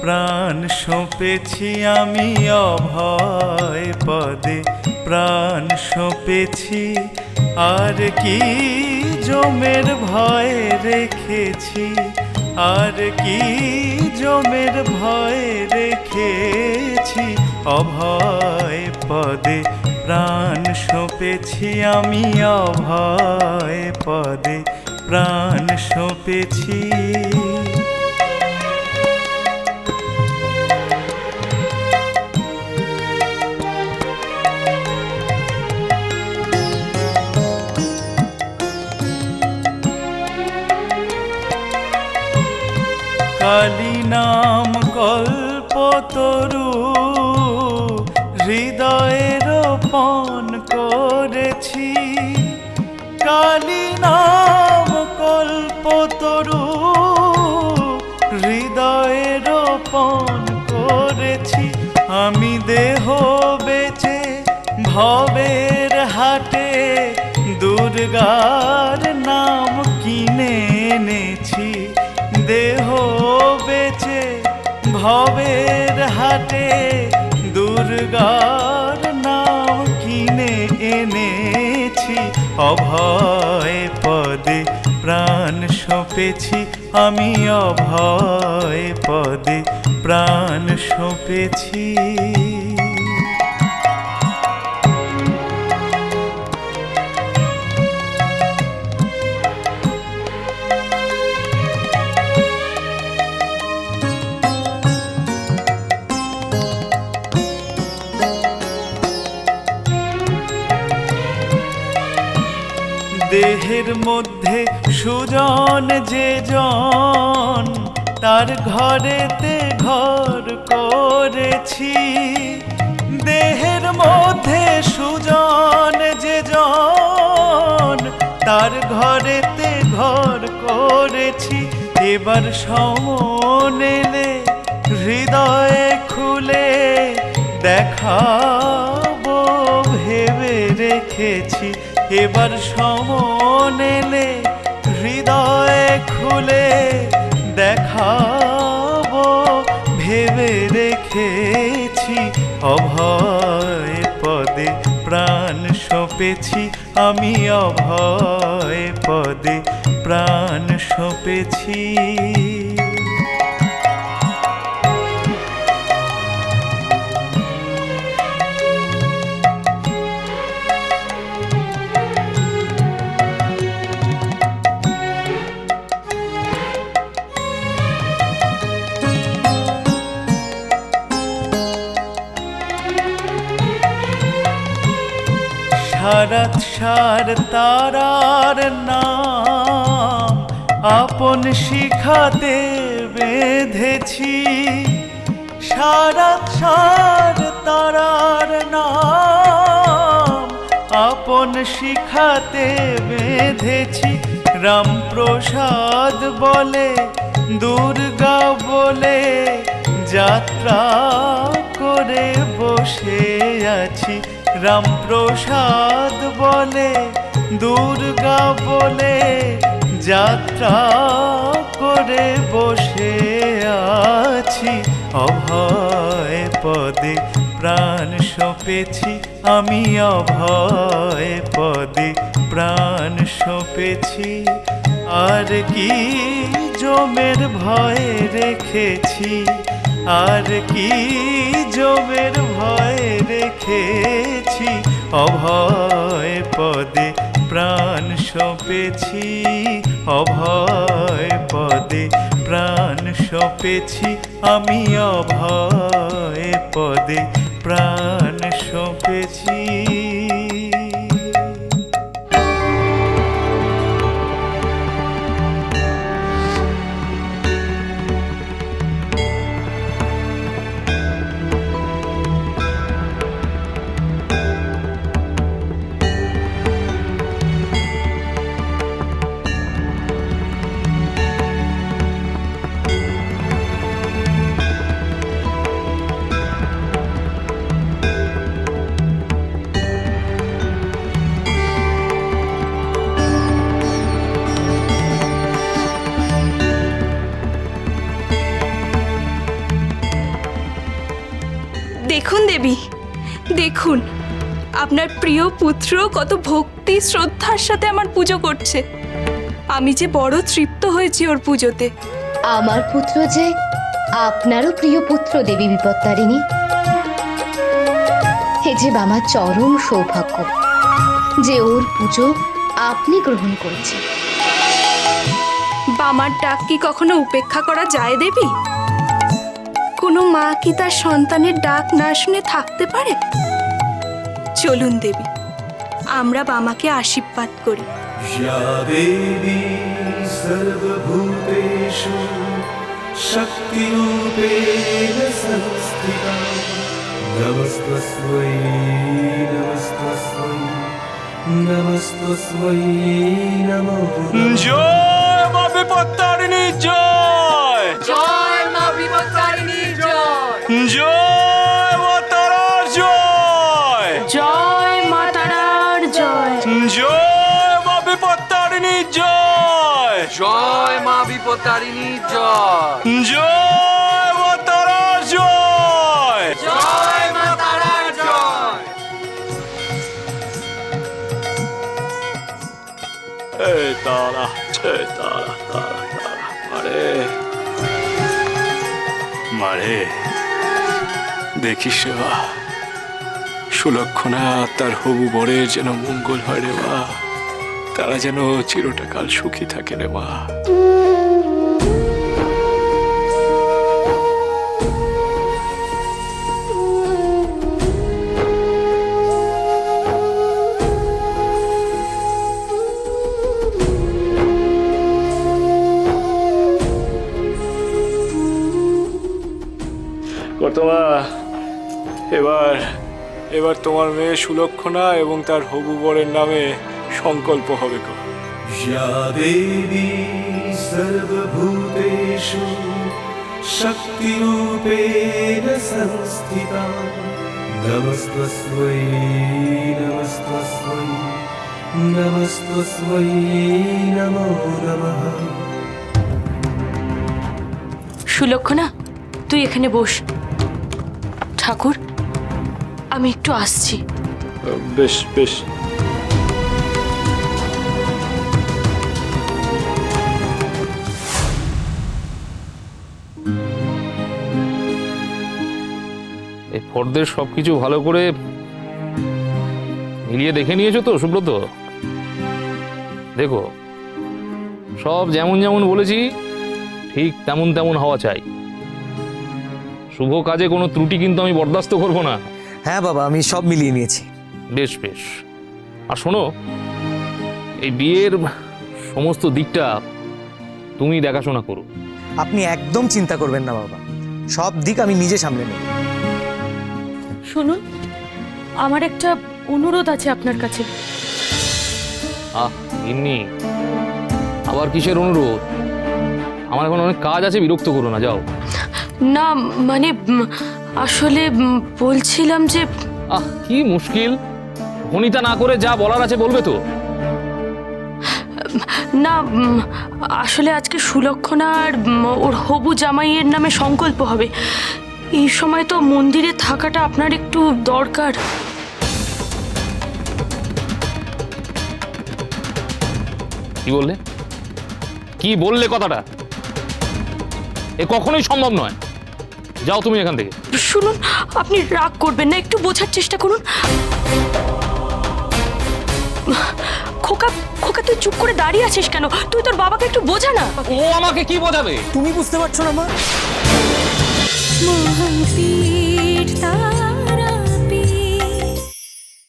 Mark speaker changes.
Speaker 1: প্রাণ সঁপেছি আমি অভয় পদে, প্রাণ সঁপেছি। আর কি জমের ভয় রেখেছি, আর কি জমের ভয় রেখেছি। অভয় পদে প্রাণ সঁপেছি আমি অভয় পদে, প্রাণ সঁপেছি। কালী নাম কল্পতরু হৃদয়ে রোপণ করেছি। কালী নাম কল্পতরু হৃদয়ে রোপণ করেছি। আমি দেহ বেচে ভবের হাটে দুর্গার নাম কিনে এনেছি। দেহ বেচে ভবের হাটে দুর্গার নাম কিনে এনেছি। অভয় পদে প্রাণ সঁপেছি আমি অভয় পদে, প্রাণ সঁপেছি। দেহের মধ্যে সুজন যে জন, তার ঘরেতে ঘর করেছি। দেহের মধ্যে সুজন যে জন, তার ঘরেতে ঘর করেছি। এবার সমন এলে হৃদয়ে খুলে দেখাবো ভেবে রেখেছি। এবার সমন এলে হৃদয়ে খুলে দেখাবো ভেবে রেখেছি। অভয় পদে প্রাণ সঁপেছি আমি অভয় পদে, প্রাণ সঁপেছি। সারাত সার তারার নাম আপন শিখাতে বেঁধেছি। সারাত সার তারার নাম আপন শিখাতে বেঁধেছি। রামপ্রসাদ বলে দুর্গা বলে যাত্রা করে বসে আছি। রামপ্রসাদ বলে দুর্গা বলে যাত্রা করে বসে আছি। অভয় পদে প্রাণ সঁপেছি আমি অভয় পদে, প্রাণ সঁপেছি। আর কি জমের ভয় রেখেছি, আর কি জমের ভয় রেখেছি। অভয় পদে প্রাণ সঁপেছি, অভয় পদে প্রাণ সঁপেছি আমি অভয় পদে, প্রাণ সঁপেছি।
Speaker 2: দেখুন দেবী, দেখুন আপনার প্রিয় পুত্র কত ভক্তি শ্রদ্ধার সাথে আমার পুজো করছে। আমি যে বড় তৃপ্ত হয়েছি ওর পুজোতে।
Speaker 3: আমার পুত্র যে আপনারও প্রিয় পুত্র দেবী বিপত্তারিণী, এ যে আমার চরম সৌভাগ্য যে ওর পুজো আপনি গ্রহণ করেছেন।
Speaker 2: বামার ডাক কি কখনো উপেক্ষা করা যায় দেবী? কোনো মা কি তার সন্তানের ডাক না শুনে থাকতে পারে? চলুন দেবী, আমরা বামাকে আশীর্বাদ করি।
Speaker 1: या देवी सर्वभूतेषु शक्तिरूपेण संस्थिता नमस्तस्मै नमस्तस्मै नमस्तस्मै नमो जय मां विपत्तारिणी जय
Speaker 2: জয় মা বিপত্তারিণী জয়,
Speaker 1: जय मां तारा जय
Speaker 2: জয় মা তারার জয়,
Speaker 1: जय मां विपत्तारिणी जय
Speaker 4: জয় মা বিপত্তারিণী জয়,
Speaker 1: जय मां तारा जय
Speaker 4: জয় মা তারার জয়।
Speaker 1: तारा जय तारा तारा तारा मारे मारे দেখিস রে বা সুলক্ষণা তার হবু বরের যেন মঙ্গল হয় রে বা, তারা যেন চিরটাকাল সুখী থাকে রে মা। কর্তমা, এবার এবার তোমার মেয়ে সুলক্ষণা এবং তার হবু বরের নামে সংকল্প হবে গো।
Speaker 5: या देवी सर्वभूतेषु शक्तिरूपेण संस्थिता नमस्तस्मै नमस्तस्मै नमस्तस्मै नमो नमः।
Speaker 2: সুলক্ষণা তুই এখানে বস। ঠাকুর, আমি একটু আসছি।
Speaker 1: বেশ বেশ।
Speaker 6: এই ফর্দের সবকিছু ভালো করে মিলিয়ে দেখে নিয়েছো তো সুব্রত? দেখো, সব যেমন যেমন বলেছি ঠিক তেমন তেমন হওয়া চাই। শুভ কাজে কোনো ত্রুটি কিন্তু আমি বরদাস্ত করব না।
Speaker 7: হ্যাঁ বাবা, আমি সব মিলিয়ে নিয়েছি।
Speaker 6: বেশ বেশ। আর শোনো, এই বিয়ের সমস্ত দিকটা তুমি দেখাশোনা করো।
Speaker 7: আপনি একদম চিন্তা করবেন না বাবা, সব দিক আমি নিজে সামলে নেব।
Speaker 8: শুনুন, আমার একটা অনুরোধ আছে আপনার কাছে।
Speaker 6: এমনি আবার কিসের অনুরোধ? আমার এখন অনেক কাজ আছে, বিরক্ত করো না, যাও।
Speaker 8: না মানে আসলে বলছিলাম যে
Speaker 6: কি মুশকিল, ভনিতা না করে যা বলার আছে বলবে তো।
Speaker 8: না আসলে আজকে সুলক্ষণা আর ওর হবু জামাইয়ের নামে সংকল্প হবে। এই সময় তো মন্দিরে থাকাটা আপনার একটু দরকার।
Speaker 6: কি বললে? কি বললে কথাটা? এ কখনোই সম্ভব নয়। যাও তুমি এখান থেকে।
Speaker 8: শুনুন, আপনি রাগ করবেন না, একটু বোঝার চেষ্টা করুন। খোকা খোকা, তুই চুপ করে দাঁড়িয়ে আছিস কেন? তুই তোর বাবাকে একটু বোঝা না।
Speaker 6: ও আমাকে কি বোঝাবে?
Speaker 7: তুমি বুঝতে পারছো না মা?